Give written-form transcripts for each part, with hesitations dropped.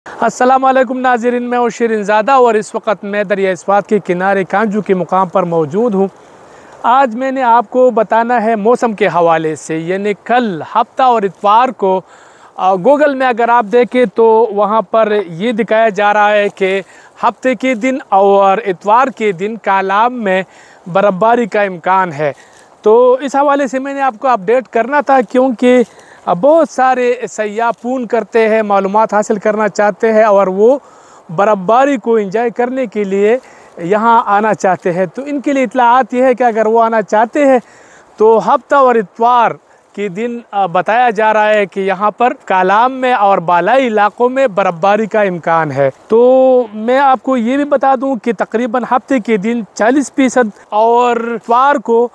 अस्सलाम वालेकुम नाज़रीन, मैं हूँ शिरीनज़ादा और इस वक्त मैं दरिया स्वात के किनारे कांजू के मुकाम पर मौजूद हूँ। आज मैंने आपको बताना है मौसम के हवाले से, यानी कल हफ्ता और इतवार को गूगल में अगर आप देखें तो वहाँ पर ये दिखाया जा रहा है कि हफ्ते के दिन और इतवार के दिन कालाब में बर्फ़बारी का इम्कान है। तो इस हवाले से मैंने आपको अपडेट करना था, क्योंकि बहुत सारे सयाह फ़ोन करते हैं, मालूमात हासिल करना चाहते हैं और वो बर्फ़बारी को एंजॉय करने के लिए यहाँ आना चाहते हैं। तो इनके लिए इत्तलाआत ये है कि अगर वो आना चाहते हैं तो हफ्ता और इतवार के दिन बताया जा रहा है कि यहाँ पर कालाम में और बालाई इलाक़ों में बर्फ़बारी का इम्कान है। तो मैं आपको ये भी बता दूँ कि तकरीबन हफ्ते के दिन 40% और इतवार को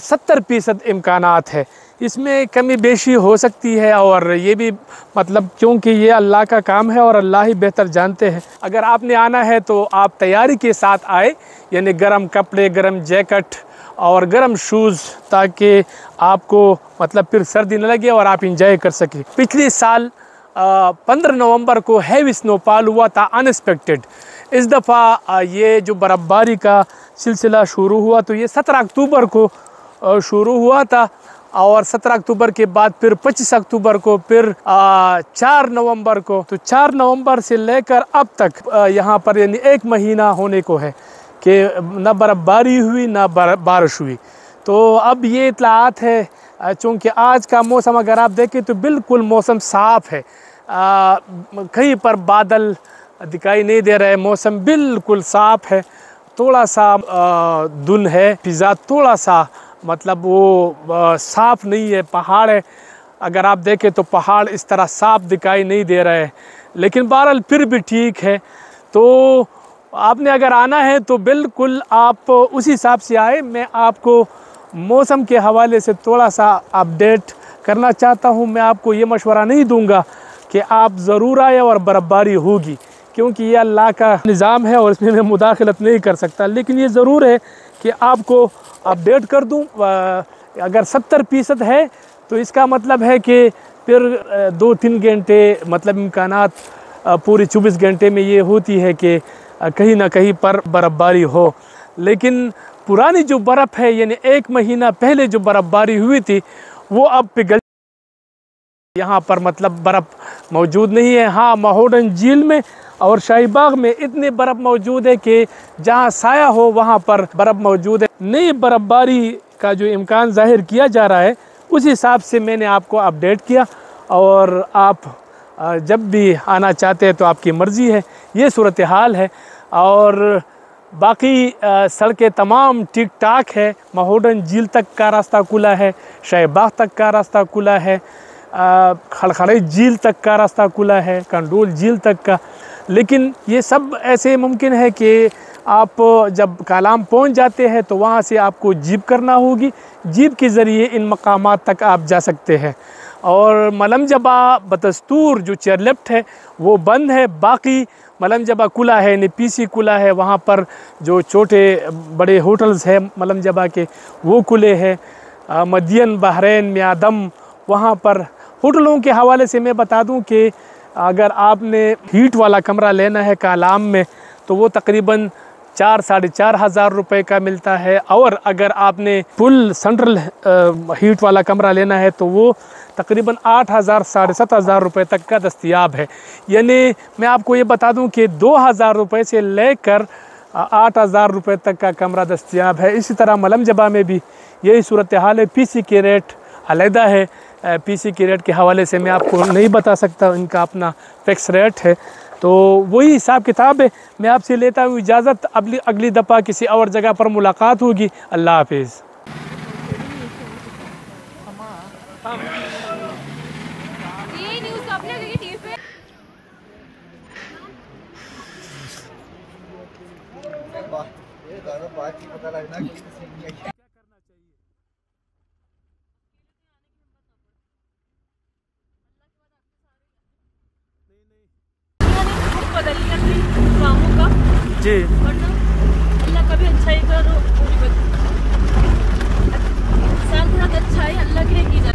70% इम्कानात है। इसमें कमी बेशी हो सकती है और ये भी मतलब क्योंकि ये अल्लाह का काम है और अल्लाह ही बेहतर जानते हैं। अगर आपने आना है तो आप तैयारी के साथ आए, यानी गर्म कपड़े, गर्म जैकेट और गर्म शूज़, ताकि आपको मतलब फिर सर्दी न लगे और आप इंजॉय कर सकें। पिछले साल 15 नवंबर को हैवी स्नोफॉल हुआ था अनएक्सपेक्टेड। इस दफ़ा ये जो बर्फ़बारी का सिलसिला शुरू हुआ तो ये 17 अक्टूबर को शुरू हुआ था और 17 अक्टूबर के बाद फिर 25 अक्टूबर को, फिर 4 नवंबर को। तो 4 नवंबर से लेकर अब तक यहाँ पर यानी 1 महीना होने को है कि न बर्फ़बारी हुई न बारिश हुई। तो अब ये इत्तलाआत है, चूँकि आज का मौसम अगर आप देखें तो बिल्कुल मौसम साफ़ है, कहीं पर बादल दिखाई नहीं दे रहे, मौसम बिल्कुल साफ़ है। थोड़ा सा धुंध है, फिज़ा थोड़ा सा मतलब वो साफ़ नहीं है। पहाड़ है, अगर आप देखें तो पहाड़ इस तरह साफ़ दिखाई नहीं दे रहे हैं, लेकिन बहरहाल फिर भी ठीक है। तो आपने अगर आना है तो बिल्कुल आप उसी हिसाब से आए। मैं आपको मौसम के हवाले से थोड़ा सा अपडेट करना चाहता हूँ। मैं आपको ये मशवरा नहीं दूँगा कि आप ज़रूर आए और बर्फ़बारी होगी, क्योंकि ये अल्लाह का निज़ाम है और इसमें मैं मुदाखलत नहीं कर सकता। लेकिन ये ज़रूर है कि आपको अपडेट कर दूं। अगर 70% है तो इसका मतलब है कि फिर 2-3 घंटे मतलब इम्कानात पूरे 24 घंटे में ये होती है कि कहीं ना कहीं पर बर्फ़बारी हो। लेकिन पुरानी जो बर्फ़ है, यानी 1 महीना पहले जो बर्फ़बारी हुई थी, वो अब पिघल, यहाँ पर मतलब बर्फ़ मौजूद नहीं है। हाँ, माहौडन झील में और शाहीबाग में इतनी बर्फ़ मौजूद है कि जहाँ साया हो वहाँ पर बर्फ़ मौजूद है। नई बर्फ़बारी का जो इम्कान ज़ाहिर किया जा रहा है, उस हिसाब से मैंने आपको अपडेट किया। और आप जब भी आना चाहते हैं तो आपकी मर्ज़ी है, ये सूरत हाल है। और बाकी सड़कें तमाम ठीक ठाक है। माहौडन झील तक का रास्ता खुला है, शाहीबाग तक का रास्ता खुला है, खड़खड़े झील तक का रास्ता खुला है, कंडोल झील तक का। लेकिन ये सब ऐसे मुमकिन है कि आप जब कालाम पहुंच जाते हैं तो वहाँ से आपको जीप करना होगी। जीप के ज़रिए इन मकामात तक आप जा सकते हैं। और मलम जबा बदस्तूर जो चेयरलिफ्ट है वो बंद है, बाकी मलम जबा खुला है, यानी पीसी खुला है। वहाँ पर जो छोटे बड़े होटल्स हैं मलम जबा के वो खुले हैं। मदियन, बहरैन, म्यादम, वहाँ पर होटलों के हवाले से मैं बता दूं कि अगर आपने हीट वाला कमरा लेना है कालाम में तो वो तकरीबन 4-4.5 हज़ार रुपये का मिलता है। और अगर आपने फुल सेंट्रल हीट वाला कमरा लेना है तो वो तकरीबन 8,000-7,500 रुपये तक का दस्तयाब है। यानी मैं आपको ये बता दूं कि 2,000 रुपये से लेकर 8,000 रुपये तक का कमरा दस्तयाब है। इसी तरह मलम जबा में भी यही सूरत हाल है। पीसी के रेट अलहदा है, पीसी के रेट के हवाले से मैं आपको नहीं बता सकता, इनका अपना फिक्स रेट है। तो वही हिसाब किताब है। मैं आपसे लेता हूँ इजाज़त, अगली दफ़ा किसी और जगह पर मुलाकात होगी। अल्लाह हाफिज़। बदल लिया अपने कामों का जी, वरना अल्लाह कभी अच्छा ही करो। इंसान थोड़ा अच्छा है, अल्लाह के लिए की जाए।